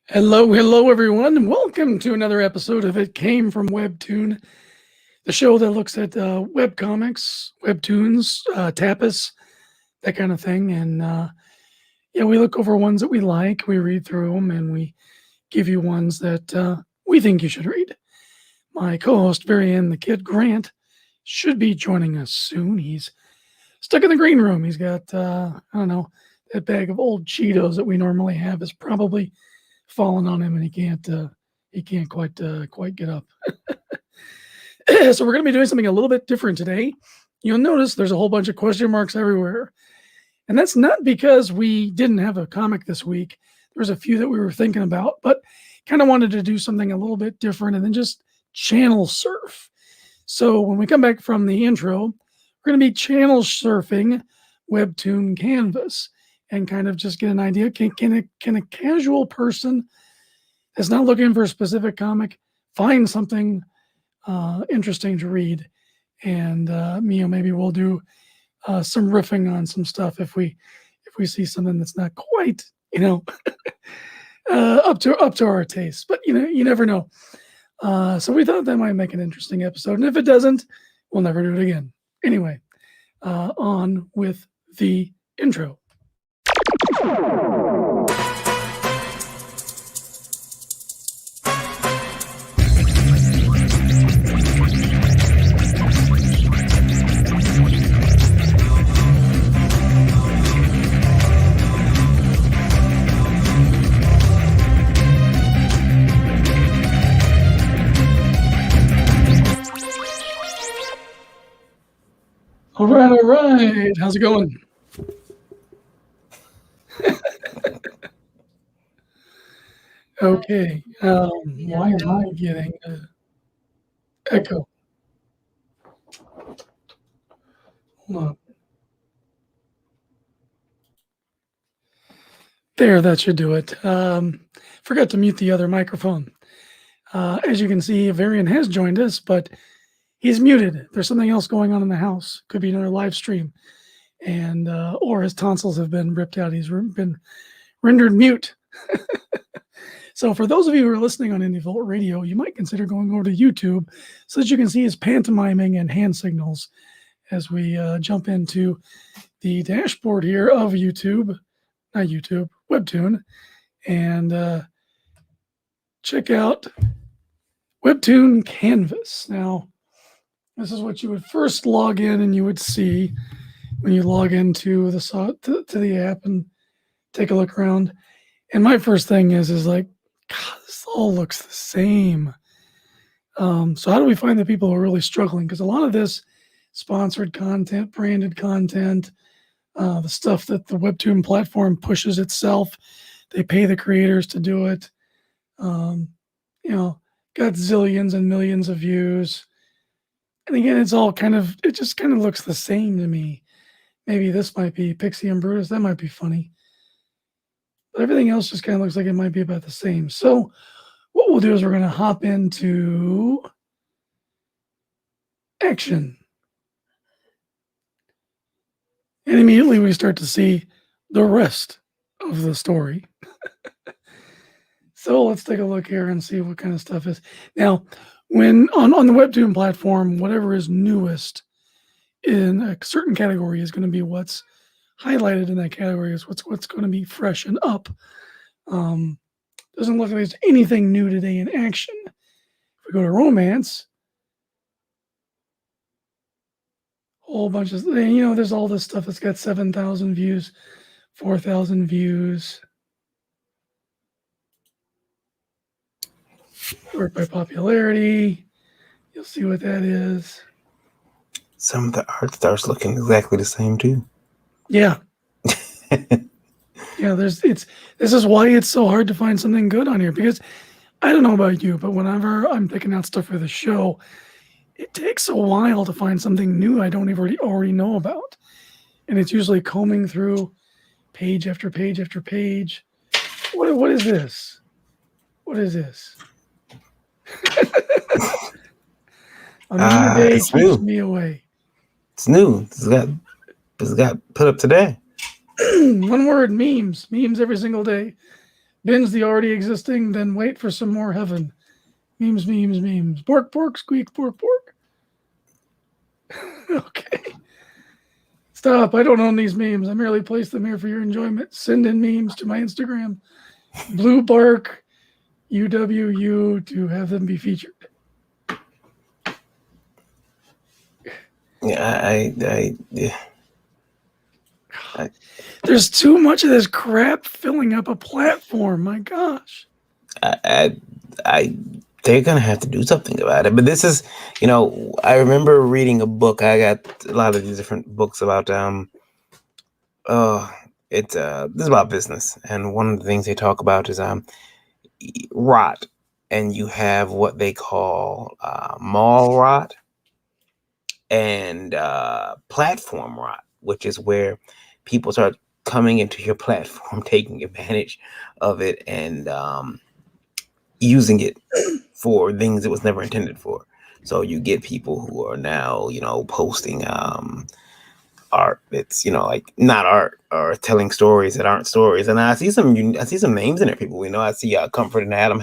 Hello, everyone, and welcome to another episode of It Came from Webtoon, the show that looks at webcomics, webtoons, tapas, that kind of thing. And yeah, we look over ones that we like, we read through them, and we give you ones that we think you should read. My co-host, Varian the Kid Grant, should be joining us soon. He's stuck in the green room. He's got, I don't know, that bag of old Cheetos that we normally have is probably fallen on him, and he can't quite get up. So we're going to be doing something a little bit different today. You'll notice there's a whole bunch of question marks everywhere, and that's not because we didn't have a comic this week. There's a few that we were thinking about, but kind of wanted to do something a little bit different and then just channel surf. So when we come back from the intro, we're going to be channel surfing Webtoon Canvas and kind of just get an idea. Can a casual person that's not looking for a specific comic find something interesting to read? And maybe we'll do some riffing on some stuff if we see something that's not quite up to our taste. But you never know. So we thought that might make an interesting episode, and if it doesn't, we'll never do it again. Anyway, on with the intro. All right. How's it going? Okay. Why am I getting echo? Hold on. There, that should do it. Forgot to mute the other microphone. As you can see, Varian has joined us, but he's muted. There's something else going on in the house. Could be another live stream, and or his tonsils have been ripped out. He's been rendered mute. So for those of you who are listening on Icfwt Radio, you might consider going over to YouTube so that you can see his pantomiming and hand signals as we jump into the dashboard here of Webtoon, and check out Webtoon Canvas. Now, this is what you would first log in and you would see when you log into the app and take a look around. And my first thing is like, God, this all looks the same. So how do we find the people who are really struggling? Because a lot of this sponsored content, branded content, the stuff that the Webtoon platform pushes itself, they pay the creators to do it. Got zillions and millions of views. And again, it just kind of looks the same to me. Maybe this might be Pixie and Brutus. That might be funny. But everything else just kind of looks like it might be about the same. So what we'll do is we're going to hop into action. And immediately we start to see the rest of the story. So let's take a look here and see what kind of stuff is. Now, when on the Webtoon platform, whatever is newest in a certain category is going to be what's highlighted in that category, is what's going to be fresh and up. Doesn't look like there's anything new today in action. If we go to romance, whole bunch of, there's all this stuff that's got 7,000 views, 4,000 views. Sort by popularity. You'll see what that is. Some of the art starts looking exactly the same too. Yeah. Yeah, this is why it's so hard to find something good on here, because I don't know about you, but whenever I'm picking out stuff for the show, it takes a while to find something new I don't already know about. And it's usually combing through page after page after page. What is this? What is this? A new day keeps me away. It's new. It's got put up today. One word, memes every single day. Binge the already existing, then wait for some more heaven. Memes, memes, memes. Pork, pork, squeak, pork, pork. Okay. Stop. I don't own these memes. I merely place them here for your enjoyment. Send in memes to my Instagram. Blue Bark UWU to have them be featured. Yeah, There's too much of this crap filling up a platform. My gosh. they're gonna have to do something about it. But this is, I remember reading a book. I got a lot of these different books about this is about business, and one of the things they talk about is rot, and you have what they call mall rot and platform rot, which is where people start coming into your platform, taking advantage of it, and using it for things it was never intended for. So you get people who are now, posting art that's, like not art, or telling stories that aren't stories. And I see some names in there. People we know. I see Comfort and Adam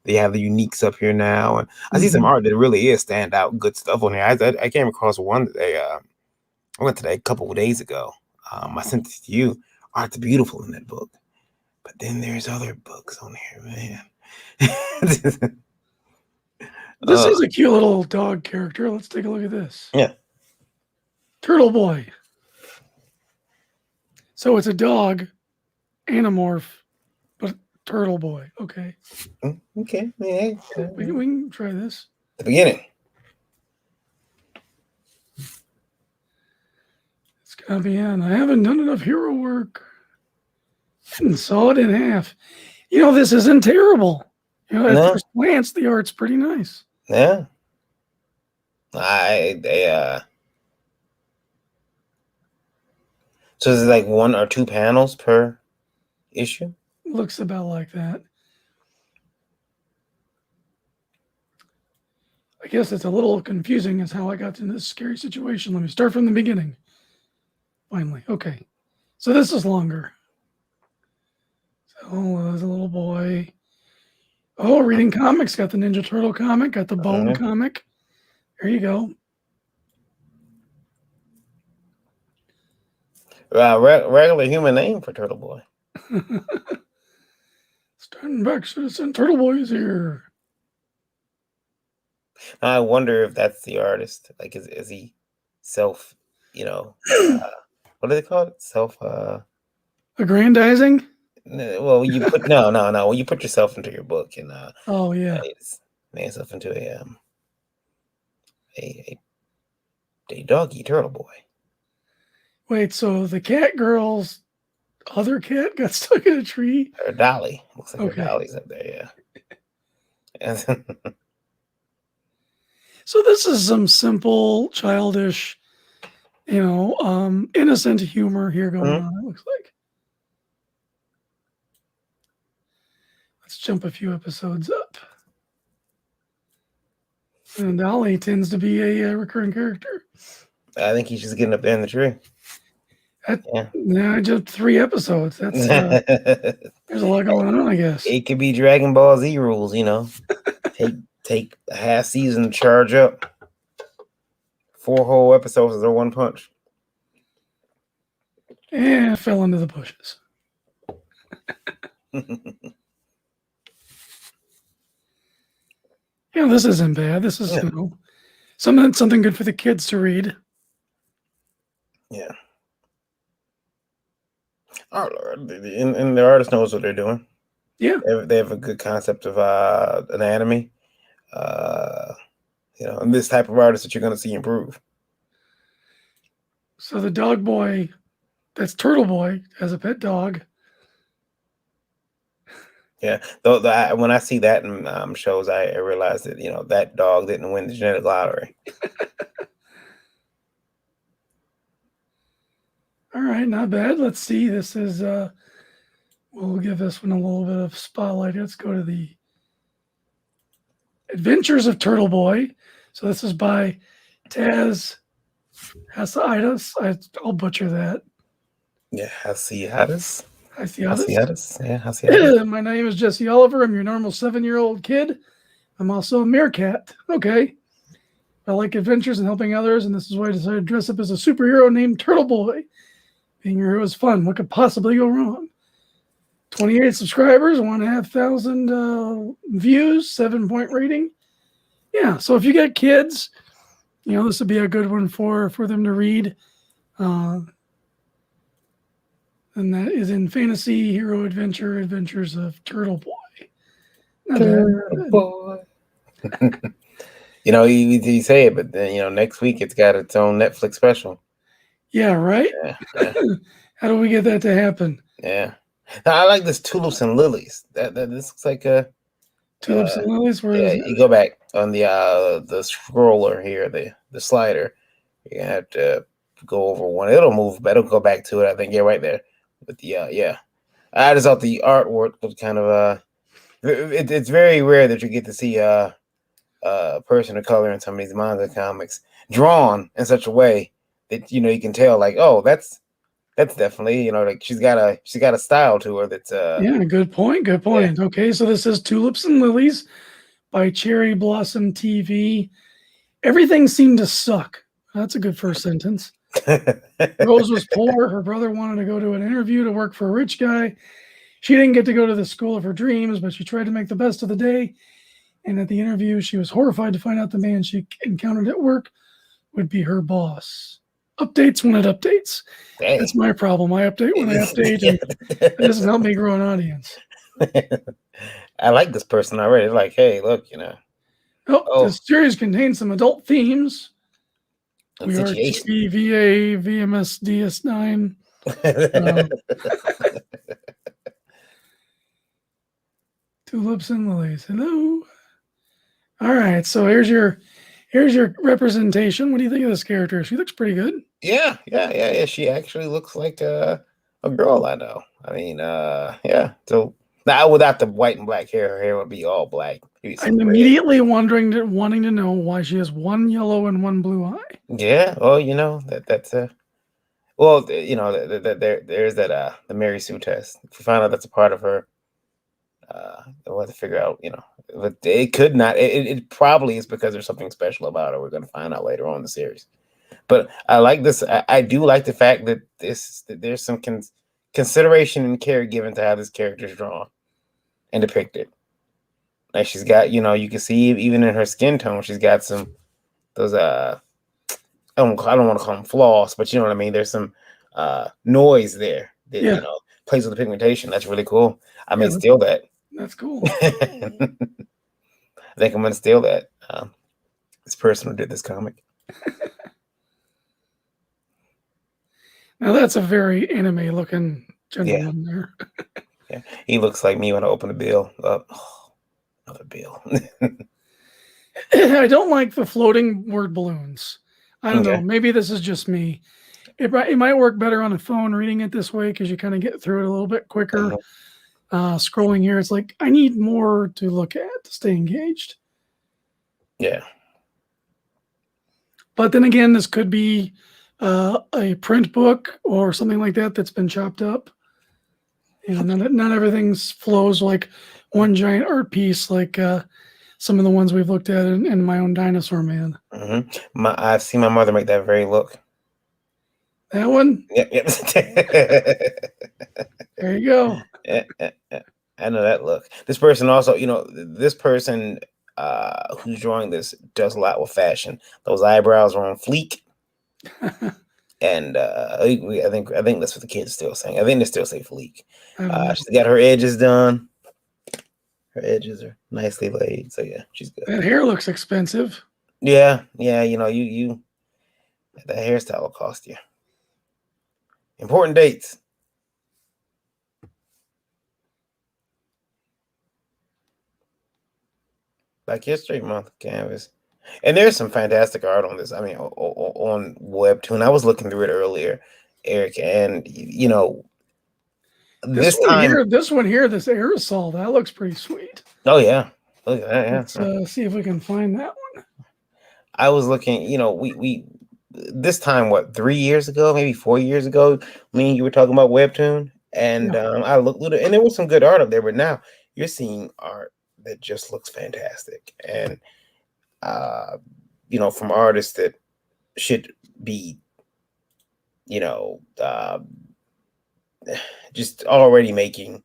they have the uniques up here now, and I see some art that really is stand out, good stuff on here. I came across one that I went today a couple of days ago. I sent it to you. Art's beautiful in that book, but then there's other books on here, man. This is a cute little dog character. Let's take a look at this. Yeah. Turtle Boy. So it's a dog, Animorph, but Turtle Boy. Okay. Okay. Yeah. We can try this. The beginning. It's gonna be on. I haven't done enough hero work. And saw it in half. This isn't terrible. At first glance, the art's pretty nice. Yeah. So is it like 1 or 2 panels per issue? Looks about like that. I guess it's a little confusing as how I got in this scary situation. Let me start from the beginning. Finally. Okay. So this is longer. So there's a little boy. Oh, reading comics. Got the Ninja Turtle comic. Got the Bone comic. There you go. Regular human name for Turtle Boy. Starting back, Citizen Turtle Boy is here. I wonder if that's the artist. Like, is he self, what do they call it? Self aggrandizing? Well, you put no. Well, you put yourself into your book and oh yeah, made yourself into a doggy turtle boy. Wait, so the cat girl's other cat got stuck in a tree? Or Dolly. Looks like her Dolly's up there, yeah. So this is some simple, childish, innocent humor here going on, it looks like. Let's jump a few episodes up. And Dolly tends to be a recurring character. I think he's just getting up there in the tree. Yeah, I jumped 3 episodes. That's there's a lot going on, I guess. It could be Dragon Ball Z rules, take a half season to charge up. 4 whole episodes is a 1 punch. And fell into the bushes. This isn't bad. This is something good for the kids to read. Yeah. And the artist knows what they're doing. Yeah. They have a good concept of anatomy. And this type of artist that you're going to see improve. So the dog boy, that's Turtle Boy, has a pet dog. Yeah, though when I see that in shows, I realize that that dog didn't win the genetic lottery. All right, not bad. Let's see. This is we'll give this one a little bit of spotlight. Let's go to the Adventures of Turtle Boy. So this is by Taz Hasaitis. I'll butcher that. Yeah, Hasaitis. Icfwt. Yeah, Icfwt. My name is Jesse Oliver. I'm your normal 7-year-old kid. I'm also a meerkat. Okay. I like adventures and helping others, and this is why I decided to dress up as a superhero named Turtle Boy. Being a hero is fun. What could possibly go wrong? 28 subscribers, 1,500 views, 7-point rating. Yeah, so if you got kids, this would be a good one for them to read. And that is in Fantasy Hero Adventures of Turtle Boy. Not Turtle bad. Boy. You say it, but then next week it's got its own Netflix special. Yeah, right? Yeah. How do we get that to happen? Yeah. Now, I like this Tulips and Lilies. This looks like a Tulips and Lilies? Where is it? you go back on the scroller here, the slider. You have to go over one. It'll move, but it'll go back to it. I think. Yeah, right there. With the yeah. I just thought the artwork was kind of it's very rare that you get to see a person of color in some of these manga comics drawn in such a way that you can tell, like, oh, that's definitely like she's got a style to her that's yeah, good point. Good point. Yeah. Okay, so this is Tulips and Lilies by Cherry Blossom TV. Everything seemed to suck. That's a good first sentence. Rose was poor. Her brother wanted to go to an interview to work for a rich guy. She didn't get to go to the school of her dreams, but she tried to make the best of the day. And at the interview, she was horrified to find out the man she encountered at work would be her boss. Updates when it updates. Dang. That's my problem. I update when I update, and it doesn't help me grow an audience. I like this person already. Like, hey, look, This series contains some adult themes. We are VA, VMS, DS9. Tulips and Lilies. Hello. All right, so here's your representation. What do you think of this character? She looks pretty good. Yeah. She actually looks like a girl I know. I mean, yeah. So now without the white and black hair, her hair would be all black. I'm immediately wanting to know why she has one yellow and one blue eye. Yeah. Well, that's well, there's that the Mary Sue test. If we find out that's a part of her, we'll have to figure out, but it could not. It probably is because there's something special about her. We're going to find out later on in the series. But I like this. I do like the fact that there's some consideration and care given to how this character is drawn and depicted. Like she's got, you can see even in her skin tone, she's got some those I don't want to call them flaws, but you know what I mean. There's some noise there that plays with the pigmentation. That's really cool. I may steal that. That's cool. I think I'm gonna steal that. This person who did this comic. Now that's a very anime looking gentleman there. Yeah, he looks like me when I open a bill. Another bill. I don't like the floating word balloons. I don't know. Maybe this is just me. It might work better on a phone reading it this way because you kind of get through it a little bit quicker. Scrolling here, it's like I need more to look at to stay engaged. Yeah. But then again, this could be a print book or something like that that's been chopped up. Not everything flows like one giant art piece like some of the ones we've looked at in My Own Dinosaur Man. Mm-hmm. I've seen my mother make that very look. That one? Yep. There you go. I know that look. This person also, this person who's drawing this does a lot with fashion. Those eyebrows are on fleek. And I think that's what the kids still saying. I think they still say fleek. She's got her edges done. Her edges are nicely laid. So yeah, she's good. That hair looks expensive. Yeah. You that hairstyle will cost you. Important dates. Black History Month canvas. And there's some fantastic art on this. I mean, on Webtoon. I was looking through it earlier, Eric, and this one here, this aerosol, that looks pretty sweet. Oh yeah, look at that. Yeah. Let's see if we can find that one. I was looking. We this time 3 years ago, maybe 4 years ago, me and you were talking about Webtoon, And Yeah. I looked at it, and there was some good art up there. But now you're seeing art that just looks fantastic, and from artists that should be, you know, just already making,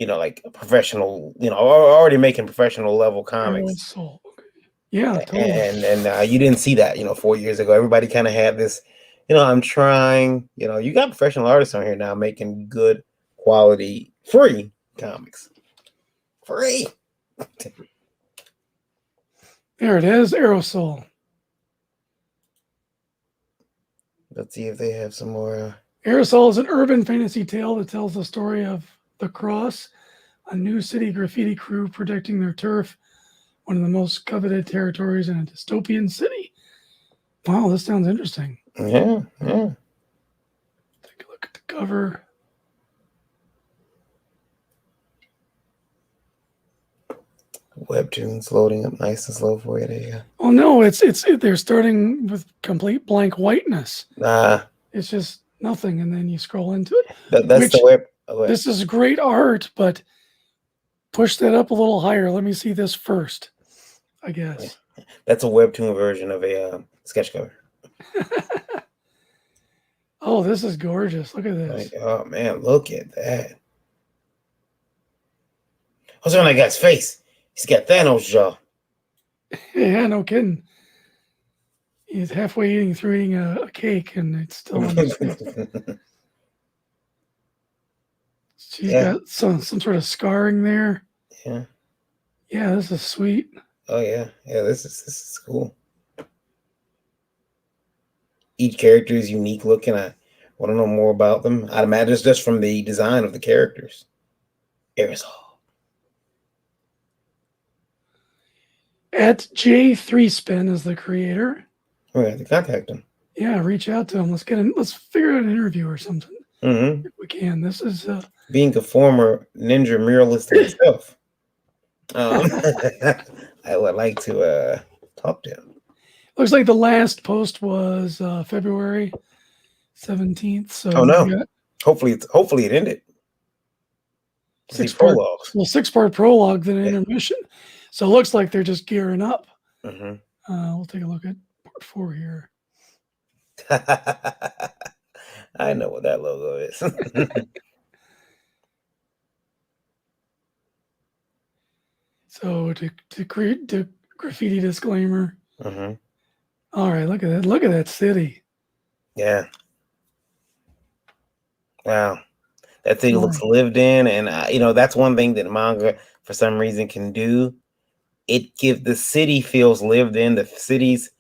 like a professional, already making professional level Arrow comics. Soul. Okay. Yeah, totally. And you didn't see that, 4 years ago. Everybody kind of had this, I'm trying. You got professional artists on here now making good quality free comics. Free. There it is, Aerosol. Let's see if they have some more. Aerosol is an urban fantasy tale that tells the story of the Cross, a new city graffiti crew protecting their turf, one of the most coveted territories in a dystopian city. Wow, this sounds interesting. Yeah, yeah. Take a look at the cover. Webtoons loading up nice and slow for you. There you go. Oh no, they're starting with complete blank whiteness. It's just nothing, and then you scroll into it. That's the web. This is great art, but push that up a little higher. Let me see this first, I guess. That's a webtoon version of a sketch cover. Oh, this is gorgeous. Look at this. Oh man, look at that. What's on that guy's face? He's got Thanos jaw. Yeah, no kidding. He's halfway eating a cake, and it's still on his face. She's got some sort of scarring there. Yeah. Yeah, this is sweet. Oh yeah. Yeah, this is cool. Each character is unique looking. I want to know more about them. I'd imagine it's just from the design of the characters. Aerosol. At J3Spin is the creator. We have to contact him. Yeah, reach out to him. Let's figure out an interview or something. Mm-hmm. If we can. This is being a former ninja muralist myself. I would like to talk to him. Looks like the last post was February 17th. So oh no! Hopefully it ended. Six-part prologue, then intermission. So it looks like they're just gearing up. Mm-hmm. We'll take a look at part 4 here. I know what that logo is. So to create the graffiti disclaimer. Mm-hmm. All right, look at that. Look at that city. Yeah. Wow. That city looks lived in, and that's one thing that manga for some reason can do. It gives the city feels lived in. The cities,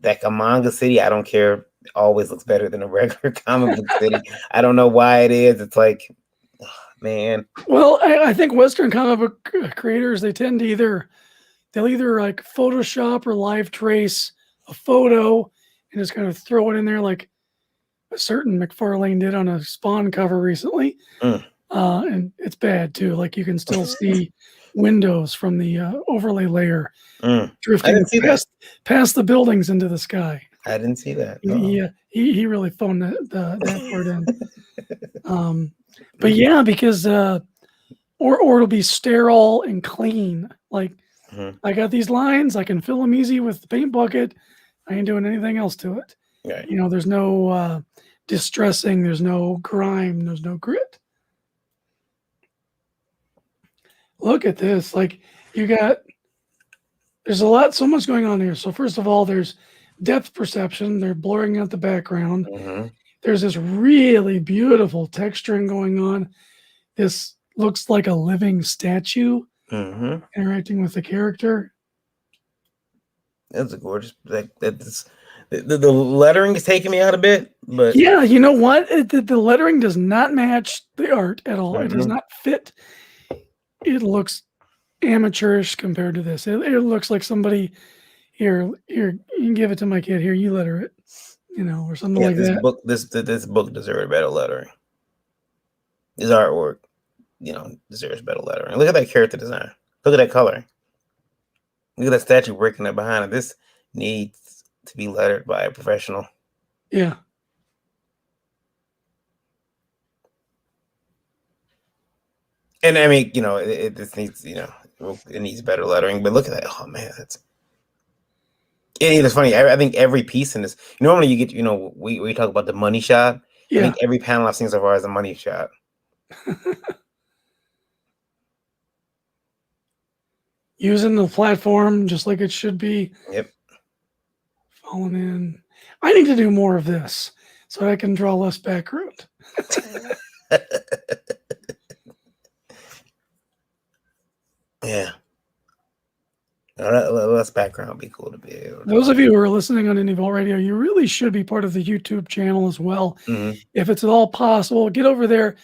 like a manga city, I don't care, always looks better than a regular comic book city. I don't know why it is. It's like, oh, man. Well, I think Western comic book creators, they'll either like Photoshop or live trace a photo and just kind of throw it in there like a certain McFarlane did on a Spawn cover recently. And it's bad too. Like you can still see windows from the overlay layer drifting past the buildings into the sky. I didn't see that. Yeah, he really phoned that part in. But yeah, because or it'll be sterile and clean. Like I got these lines, I can fill them easy with the paint bucket. I ain't doing anything else to it. Right. There's no distressing, there's no grime, there's no grit. Look at this. Like there's so much going on here. So first of all, there's depth perception. They're blurring out the background. There's this really beautiful texturing going on. This looks like a living statue interacting with the character. That's a gorgeous. The lettering is taking me out a bit, but yeah, you know what? The lettering does not match the art at all. It does not fit. It looks amateurish compared to this. It looks like somebody here. You can give it to my kid. Here, you letter it. Or something like that. This book deserves better lettering. His artwork, deserves better lettering. Look at that character design. Look at that coloring. Look at that statue breaking up behind it. This needs to be lettered by a professional. Yeah. And I mean, it just needs, it needs better lettering. But look at that. Oh man, it's funny. I think every piece in this. Normally, you get, we talk about the money shot. Yeah. I think every panel I've seen so far is a money shot. Using the platform just like it should be. Yep. Falling in. I need to do more of this so I can draw less background. Yeah. Less background would be cool to be able to. Those of you who are listening on Indie Vault Radio, you really should be part of the YouTube channel as well. Mm-hmm. If it's at all possible, get over there.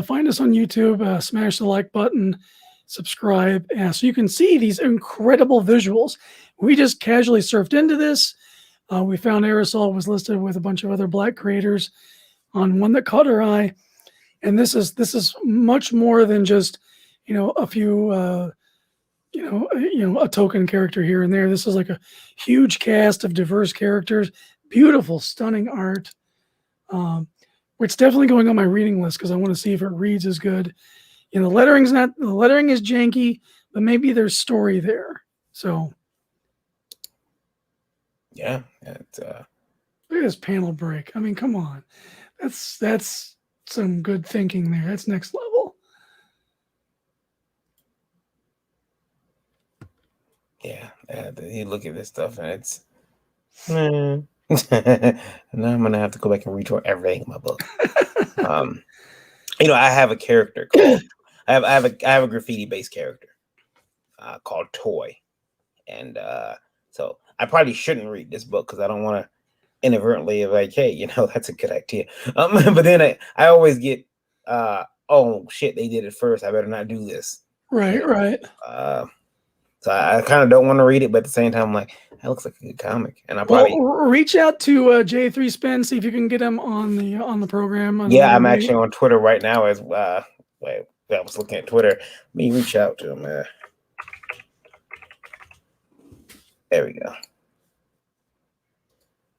Find us on YouTube, smash the like button, subscribe, so you can see these incredible visuals. We just casually surfed into this. We found Aerosol was listed with a bunch of other Black creators on one that caught our eye, and this is much more than just a few a token character here and there. This is like a huge cast of diverse characters, beautiful, stunning art. It's definitely going on my reading list because I want to see if it reads as good. The lettering is janky, but maybe there's story there. So yeah, look at this panel break. I mean, come on, that's some good thinking there. That's next level. Yeah, you look at this stuff and it's. Now I'm gonna have to go back and read everything in my book. I have a character called I have a graffiti based character called Toy, and so I probably shouldn't read this book because I don't want to inadvertently like, hey, that's a good idea. But then I always get oh shit, they did it first. I better not do this. Right. So I kind of don't want to read it, but at the same time, I'm like, that looks like a good comic, and I probably reach out to J3 Spin, see if you can get him on the program. Yeah, I'm actually on Twitter right now. As wait, I was looking at Twitter. Let me reach out to him. There we go.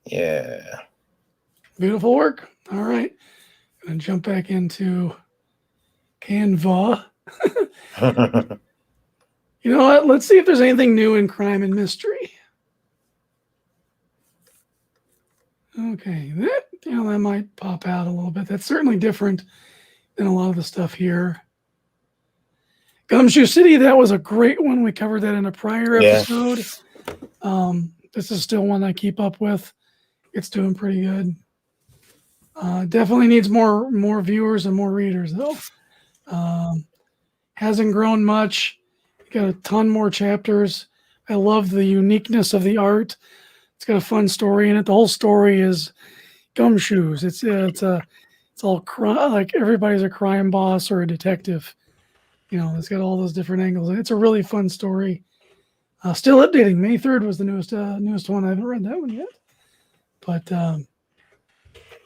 Yeah, beautiful work. All right, gonna jump back into Canva. You know what? Let's see if there's anything new in crime and mystery. Okay, that might pop out a little bit. That's certainly different than a lot of the stuff here. Gumshoe City, that was a great one. We covered that in a prior episode. This is still one I keep up with. It's doing pretty good. Definitely needs more viewers and more readers though. Hasn't grown much. Got a ton more chapters. I love the uniqueness of the art. It's got a fun story in it. The whole story is gumshoes. It's all like everybody's a crime boss or a detective. It's got all those different angles. It's a really fun story. Still updating. May 3rd was the newest one. I haven't read that one yet. But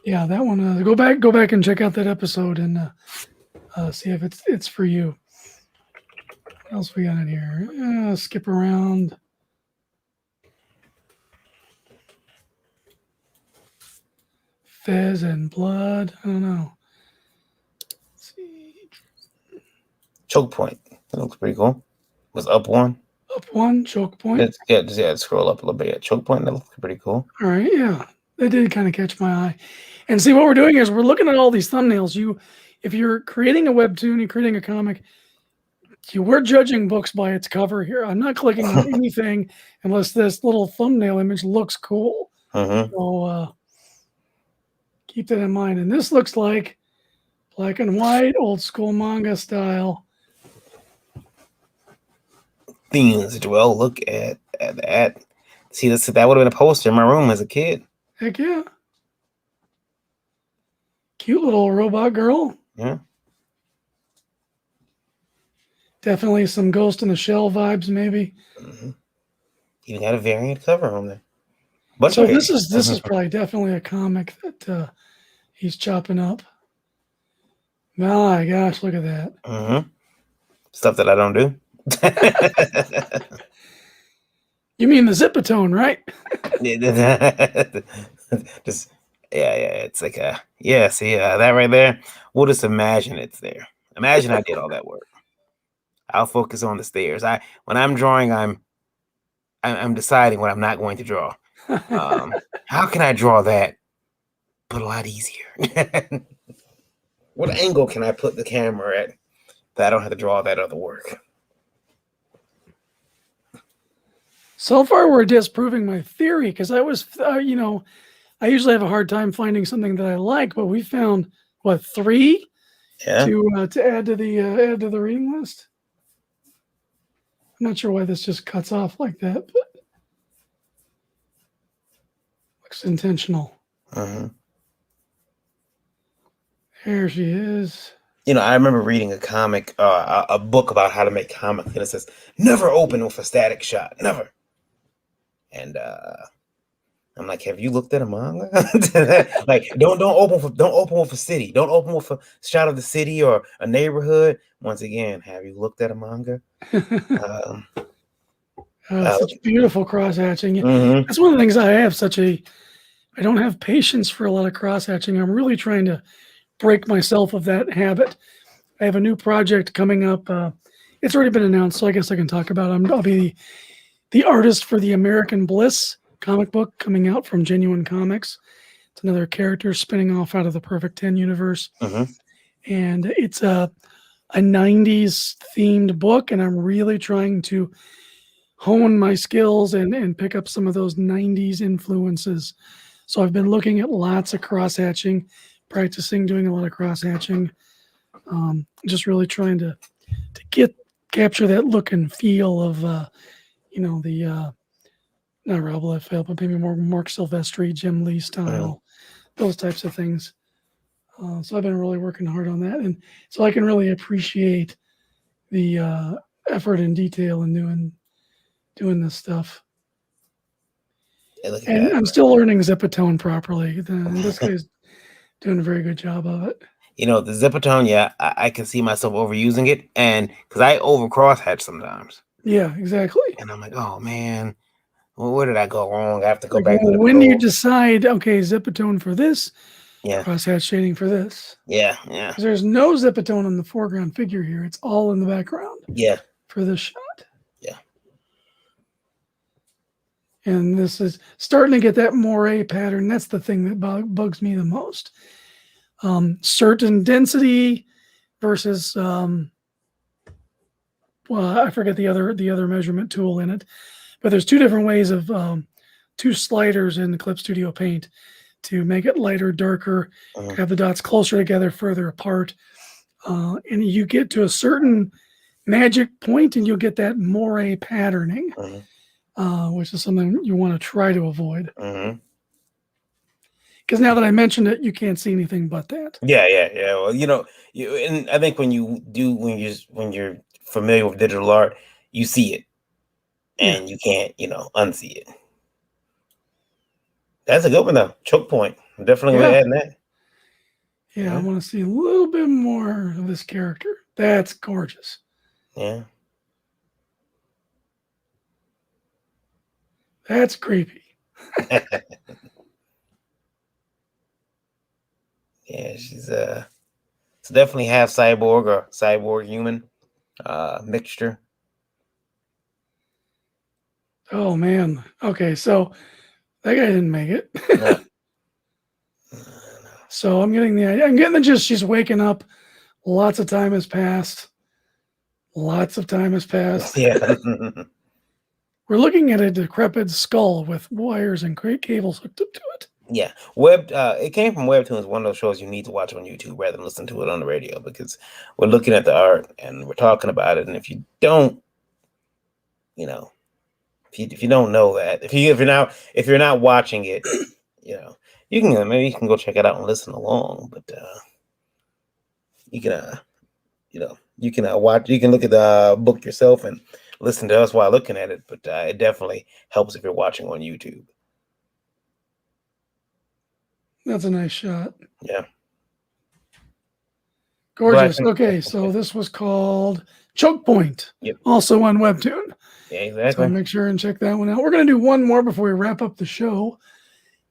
yeah, that one. Go back and check out that episode and see if it's for you. What else we got in here? Skip around. Fez and Blood. I don't know. Let's see. Choke Point. That looks pretty cool. Was up one. Up one. Choke Point. Yeah. Scroll up a little bit. Yeah, Choke Point. That looks pretty cool. All right. Yeah, that did kind of catch my eye. And see, what we're doing is we're looking at all these thumbnails. If you're creating a webtoon, you're creating a comic. We're judging books by its cover here. I'm not clicking on anything unless this little thumbnail image looks cool. So keep that in mind. And this looks like black and white, old school manga style. Things, Joel. Look at that. See, that would have been a poster in my room as a kid. Heck yeah. Cute little robot girl. Yeah. Definitely some Ghost in the Shell vibes, maybe. Even got a variant cover on there. So this is probably definitely a comic that he's chopping up. My gosh, look at that. Stuff that I don't do. You mean the Zipatone, right? Just yeah. It's like see that right there. We'll just imagine it's there. Imagine I did all that work. I'll focus on the stairs. When I'm drawing, I'm deciding what I'm not going to draw. How can I draw that, but a lot easier? What angle can I put the camera at that I don't have to draw that other work? So far, we're disproving my theory because I was, I usually have a hard time finding something that I like, but we found what 3 Yeah. to add to the reading list. I'm not sure why this just cuts off like that, but looks intentional. There she is. I remember reading a comic, a book about how to make comics, and it says never open with a static shot, never. And I'm like, have you looked at a manga? Like, don't open with a city, don't open with a shot of the city or a neighborhood. Once again, have you looked at a manga? Such beautiful cross hatching. That's one of the things I have. I don't have patience for a lot of cross hatching. I'm really trying to break myself of that habit. I have a new project coming up. It's already been announced, so I guess I can talk about it. I'll be the artist for the American Bliss comic book coming out from Genuine Comics. It's another character spinning off out of the Perfect 10 universe. And it's a 90s themed book, and I'm really trying to hone my skills and pick up some of those 90s influences. So I've been looking at lots of cross hatching, practicing doing a lot of cross hatching, just really trying to capture that look and feel of not Rob Liefeld, but maybe more Mark Silvestri, Jim Lee style, those types of things. So I've been really working hard on that, and so I can really appreciate the effort and detail in doing this stuff. And I'm still learning Zipatone properly. This guy's doing a very good job of it. The Zipatone, yeah, I can see myself overusing it, and because I over cross hatch sometimes. Yeah, exactly. And I'm like, oh man, well, where did I go wrong? I have to go back. Well, when do you decide, okay, Zipatone for this, yeah, cross hatch shading for this? Yeah. Because there's no Zipatone in the foreground figure here. It's all in the background. Yeah. For this shot. Yeah. And this is starting to get that moire pattern. That's the thing that bugs me the most. Certain density versus I forget the other measurement tool in it, but there's 2 different ways of 2 sliders in the Clip Studio Paint to make it lighter, darker, have the dots closer together, further apart, and you get to a certain magic point, and you'll get that moire patterning, which is something you want to try to avoid. Because now that I mentioned it, you can't see anything but that. Yeah. Well, and I think when you're familiar with digital art, you see it, and you can't, unsee it. That's a good one though. Choke point. I'm definitely gonna add that. Yeah, I want to see a little bit more of this character. That's gorgeous. Yeah. That's creepy. Yeah, she's it's definitely half cyborg or cyborg human mixture. Oh man. Okay, so that guy didn't make it. No. So I'm getting the gist. She's waking up. Lots of time has passed. Yeah. We're looking at a decrepit skull with wires and cables hooked up to it. Yeah, it came from Webtoons. One of those shows you need to watch on YouTube rather than listen to it on the radio, because we're looking at the art and we're talking about it. And if you don't, if you don't know that, if you're not watching it, you can go check it out and listen along. But you can watch. You can look at the book yourself and listen to us while looking at it. But it definitely helps if you're watching on YouTube. That's a nice shot. Yeah. Gorgeous. Okay, so this was called Choke Point. Yep. Also on Webtoon. Yeah, exactly. So make sure and check that one out. We're going to do one more before we wrap up the show.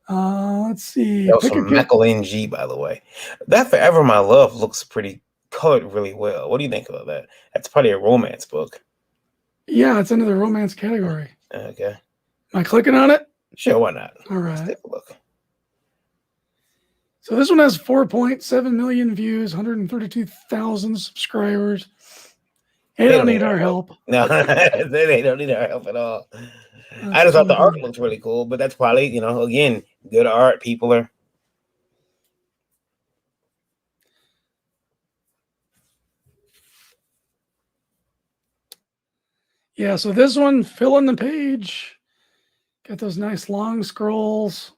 Let's see. That was from Michael NG, by the way. That Forever My Love looks pretty colored really well. What do you think about that? That's probably a romance book. Yeah, it's under the romance category. Okay. Am I clicking on it? Sure, why not? All Let's right. take a look. So this one has 4.7 million views, 132,000 subscribers. They don't need our help. No, they don't need our help at all. That's I just thought the art good. looks really cool, but that's probably, again, good art. People are. Yeah, so this one, filling the page. Got those nice long scrolls.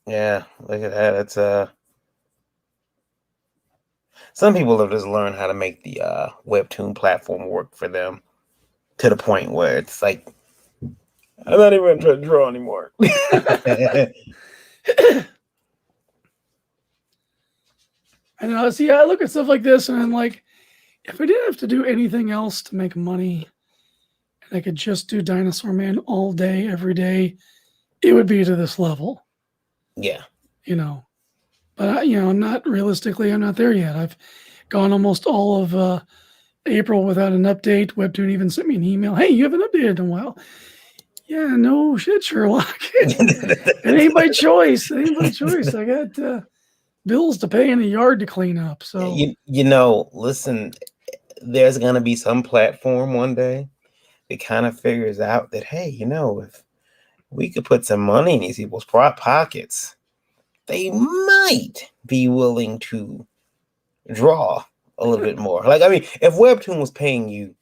Yeah, look at that. It's some people have just learned how to make the webtoon platform work for them to the point where it's like I'm not even trying to draw anymore. I know. See, I look at stuff like this and I'm like, if I didn't have to do anything else to make money and I could just do Dinosaur Man all day, every day, it would be to this level. Yeah. But I'm not there yet. I've gone almost all of April without an update. Webtoon even sent me an email. Hey, you haven't updated in a while. Yeah, no shit, Sherlock. It ain't by choice. I got bills to pay and a yard to clean up. So listen, there's gonna be some platform one day that kind of figures out that, hey, if we could put some money in these people's pockets, they might be willing to draw a little bit more. Like, I mean, if Webtoon was paying you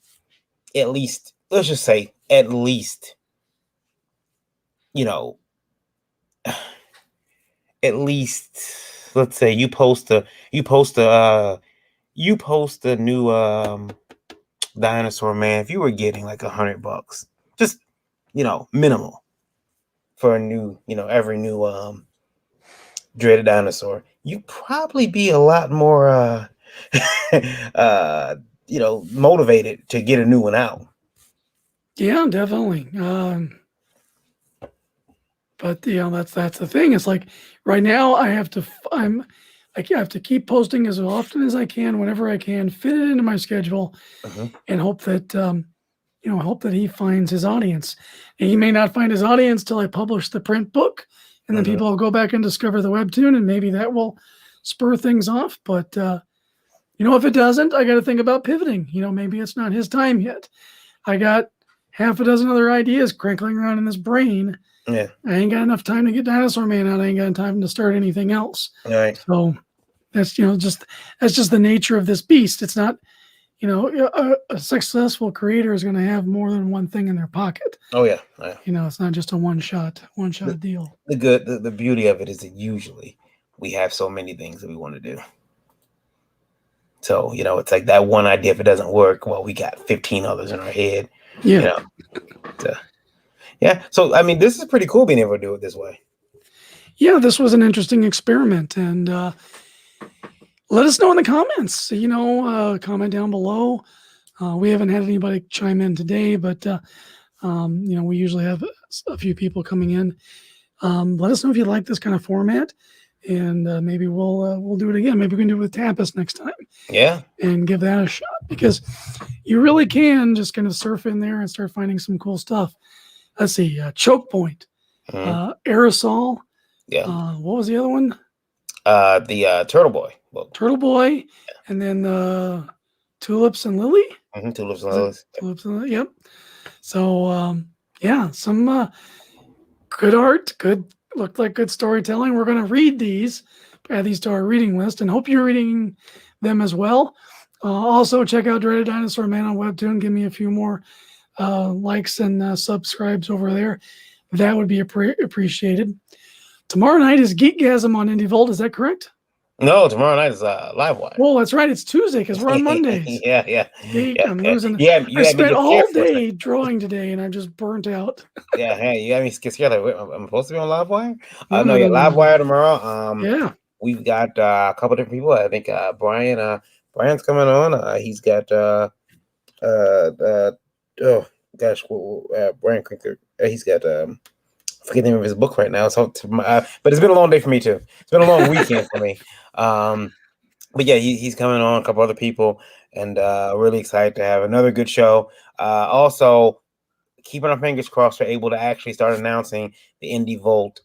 at least, let's just say at least, at least, let's say you post a new Dinosaur Man. If you were getting like $100, just minimal for a new, every new dreaded dinosaur, you'd probably be a lot more motivated to get a new one out. Yeah, definitely. But that's the thing. It's like right now I have to keep posting as often as I can, whenever I can, fit it into my schedule, and hope that he finds his audience. And he may not find his audience till I publish the print book, and then people will go back and discover the webtoon, and maybe that will spur things off. But if it doesn't, I got to think about pivoting. Maybe it's not his time yet. I got half a dozen other ideas crinkling around in this brain. Yeah, I ain't got enough time to get Dinosaur Man out. I ain't got time to start anything else. Right. So that's just the nature of this beast. It's not, a successful creator is going to have more than one thing in their pocket. Oh yeah. It's not just a one shot deal. The beauty of it is that usually we have so many things that we want to do. So, it's like that one idea, if it doesn't work, well, we got 15 others in our head. Yeah. Yeah. So, I mean, this is pretty cool being able to do it this way. Yeah, this was an interesting experiment. And let us know in the comments. Comment down below. We haven't had anybody chime in today, but, we usually have a few people coming in. Let us know if you like this kind of format. And maybe we'll do it again. Maybe we can do it with Tapas next time. Yeah. And give that a shot, because you really can just kind of surf in there and start finding some cool stuff. Let's see, Choke Point, Aerosol. Yeah. What was the other one? The Turtle Boy. Well, Turtle Boy, and then Tulips and Lily. Tulips and Lilies. Tulips and Lily. Yep. So some good art, looked like good storytelling. We're going to read these, add these to our reading list, and hope you're reading them as well. Also, check out Dreaded Dinosaur Man on Webtoon. Give me a few more likes and subscribes over there. That would be appreciated. Tomorrow night is Geekgasm on IndieVolt. Is that correct? No, tomorrow night is Livewire. Well, that's right. It's Tuesday because we're on Mondays. Yeah. I'm losing. Yeah, I spent all day drawing today, and I'm just burnt out. Yeah, hey, you got me scared. I'm supposed to be on Livewire. No, Livewire tomorrow. Yeah, we've got a couple different people. I think Brian's coming on. He's got oh gosh, Brian Crinker. He's got I forget the name of his book right now. So but it's been a long day for me too. It's been a long weekend for me. but yeah, he's coming on, a couple other people, and really excited to have another good show. Also, keeping our fingers crossed, we're able to actually start announcing the Icfwt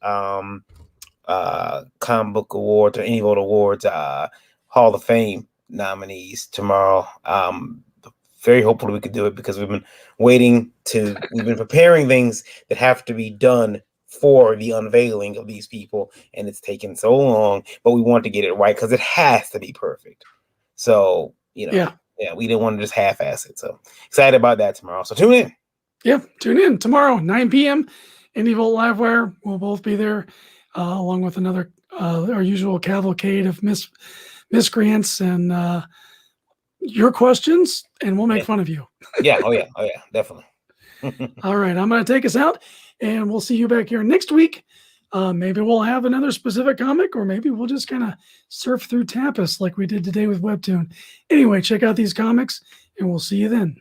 comic book awards or Icfwt awards Hall of Fame nominees tomorrow. Very hopeful we could do it because we've been preparing things that have to be done for the unveiling of these people, and it's taken so long, but we want to get it right because it has to be perfect. So, yeah, we didn't want to just half-ass it. So excited about that tomorrow. So tune in. Yeah, tune in tomorrow, 9 p.m. Icfwt Livewire. We'll both be there, along with our usual cavalcade of miscreants and your questions, and we'll make fun of you. Yeah. Oh yeah, definitely. All right, I'm going to take us out, and we'll see you back here next week. Maybe we'll have another specific comic, or maybe we'll just kind of surf through Tapas like we did today with Webtoon. Anyway, check out these comics, and we'll see you then.